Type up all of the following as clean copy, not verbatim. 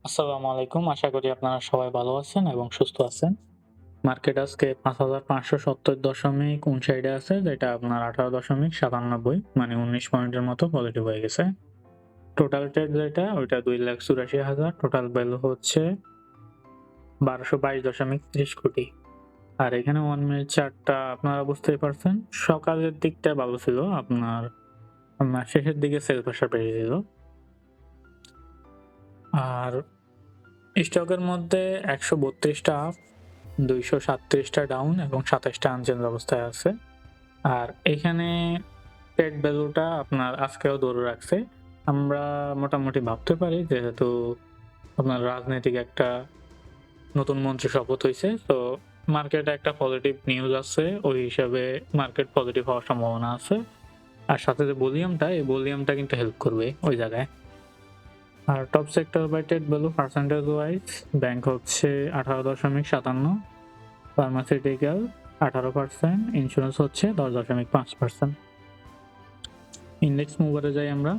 আসসালামু আলাইকুম। আশা করি আপনারা সবাই ভালো আছেন এবং সুস্থ আছেন। মার্কেট আজকে ৫,৫৭০.৫৯ এ আছে, যেটা আপনার 18.97 মানে ১৯ পয়েন্টের মতো পজিটিভ হয়ে গেছে। টোটাল ট্রেড যেটা ওইটা ২,৮৪,০০০, টোটাল ভ্যালু হচ্ছে ১২২২.৩০ কোটি। আর এখানে 1 মিনিট চার্টটা আপনারা বুঝতেই পারছেন। সকালের দিকটা ভালো ছিল, আপনার শেষের দিকে সেল প্রেশার বেড়ে ছিল। আর স্টকের মধ্যে ১৩২টা আপ, ২৩৭টা ডাউন এবং ২৭টা আনচেঞ্জ অবস্থায় আছে। আর এখানে ট্রেড ভ্যালুটা আপনার আজকেও ধরে রাখছে। আমরা মোটামুটি ভাবতে পারি, যেহেতু আপনার রাজনৈতিক একটা নতুন মন্ত্রী শপথ হইছে, তো মার্কেটে একটা পজিটিভ নিউজ আছে। ওই হিসাবে মার্কেট পজিটিভ হওয়ার সম্ভাবনা আছে। আর সাথে যে ভলিউমটা, এই ভলিউমটা কিন্তু হেল্প করবে ওই জায়গায়। আর top sector by trade value percentage wise bank হচ্ছে 18.57, ফার্মাসিউটিক্যাল 18%, ইন্স্যুরেন্স হচ্ছে 10.5%। ইন্ডেক্স মুভারে যাই আমরা।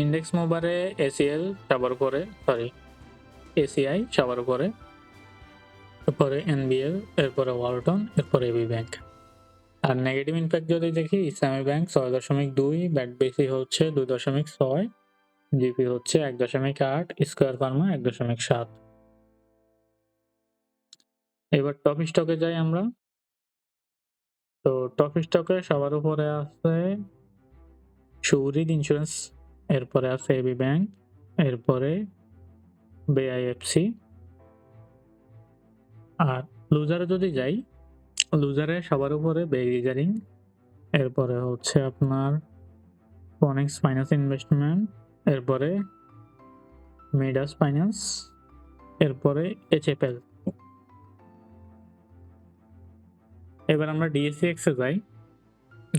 ইন্ডেক্স মুভারে এসিআই সবার উপরে, এরপরে এনবিএল, এরপরে ওয়ালটন, এরপরে এবি ব্যাংক। আর নেগেটিভ ইম্প্যাক্ট যদি দেখি, ইসলামী ব্যাংক 6.2, ব্যাট বেসি হচ্ছে 2.6, জিপি হচ্ছে 1.8, স্কয়ার ফার্মা 1.7। এবার টপ স্টকে যাই আমরা। তো টপ স্টকে সবার উপরে আছে সুরিদ ইন্স্যুরেন্স, এরপরে আছে এবি ব্যাংক, এরপরে বিআইএফসি। আর লুজারে যদি যাই, লুজারে সবার উপরে বেরিজারিং, এরপরে হচ্ছে আপনার ফনিক্স ফাইন্যান্স ইনভেস্টমেন্ট, এরপরে মিডাস ফাইন্যান্স, এরপরে এইচএফএল। এবার আমরা ডিএসইএক্স এ যাই।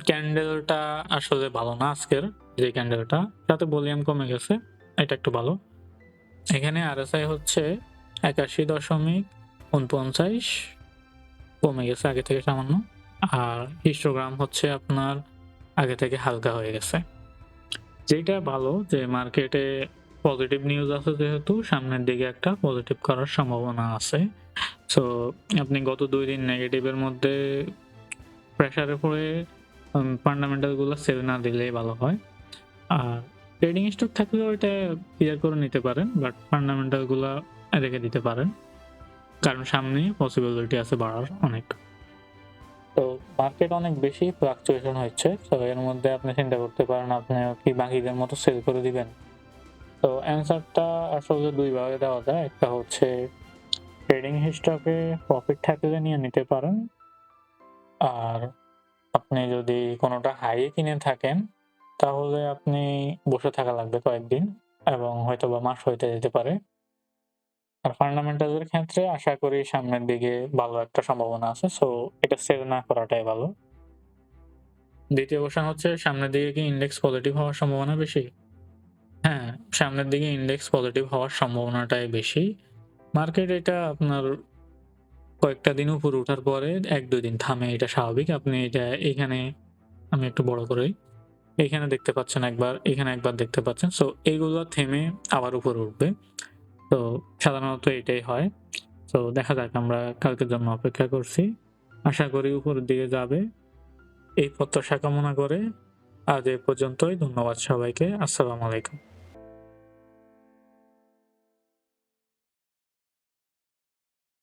ক্যান্ডেলটা আসলে ভালো না আজকের, যে ক্যান্ডেলটা তাতে ভলিউম কমে গেছে, এটা একটু ভালো। এখানে আরএসআই হচ্ছে 81.49, কমে গেছে আগে থেকে সামান্য। আর হিস্টোগ্রাম হচ্ছে আপনার আগে থেকে হালকা হয়ে গেছে। যেটা ভালো যে মার্কেটে পজিটিভ নিউজ আছে, যেহেতু সামনের দিকে একটা পজিটিভ করার সম্ভাবনা আছে। সো আপনি গত 2 দিন নেগেটিভের মধ্যে প্রেসারে পড়ে ফান্ডামেন্টাল গুলো সেল না দিলে ভালো হয়। আর ট্রেডিং স্টক থাকলেও এটা ক্লিয়ার করে নিতে পারেন, বাট ফান্ডামেন্টাল গুলা রেখে দিতে পারেন, কারণ সামনে পসিবিলিটি আছে বাড়ার অনেক। তো মার্কেট অনেক বেশি ফ্লাকচুয়েশন হচ্ছে, তো এর মধ্যে আপনি চিন্তা করতে পারেন আপনি কি বাকিদের মতো সেল করে দিবেন। তো অ্যান্সারটা আসলে 2 ভাগে দেওয়া যায়। একটা হচ্ছে ট্রেডিং স্টকে প্রফিট থাকলে নিয়ে নিতে পারেন, আর আপনি যদি কোনোটা হাইয়ে কিনে থাকেন তাহলে আপনি বসে থাকা লাগবে কয়েকদিন এবং হয়তোবা মাস হইতে যেতে পারে। আর ফান্ডামেন্টাল এর ক্ষেত্রে আশা করি সামনের দিকে ভালো একটা সম্ভাবনা আছে, সো এটা সেল না করাটাই ভালো। দ্বিতীয় কোশ্চেন হচ্ছে, সামনের দিকে কি ইন্ডেক্স পজিটিভ হওয়ার সম্ভাবনা বেশি? হ্যাঁ, সামনের দিকে ইন্ডেক্স পজিটিভ হওয়ার সম্ভাবনাটাই বেশি। মার্কেট এটা আপনার কয়েকটা দিন উপরে ওঠার পরে ১-২ দিন থামে, এটা স্বাভাবিক। আপনি এটা এখানে, আমি একটু বড় করে, এখানে দেখতে পাচ্ছেন একবার, এখানে একবার দেখতে পাচ্ছেন। সো এইগুলো থেমে আবার উপরে উঠবে। তো সাধারণত এটাই হয়। তো দেখা যাক, আমরা কালকের জন্য অপেক্ষা করছি। আশা করি উপরের দিকে যাবে। এই প্রত্যাশা কামনা করে আজ এ পর্যন্তই। ধন্যবাদ সবাইকে। আসসালামু আলাইকুম।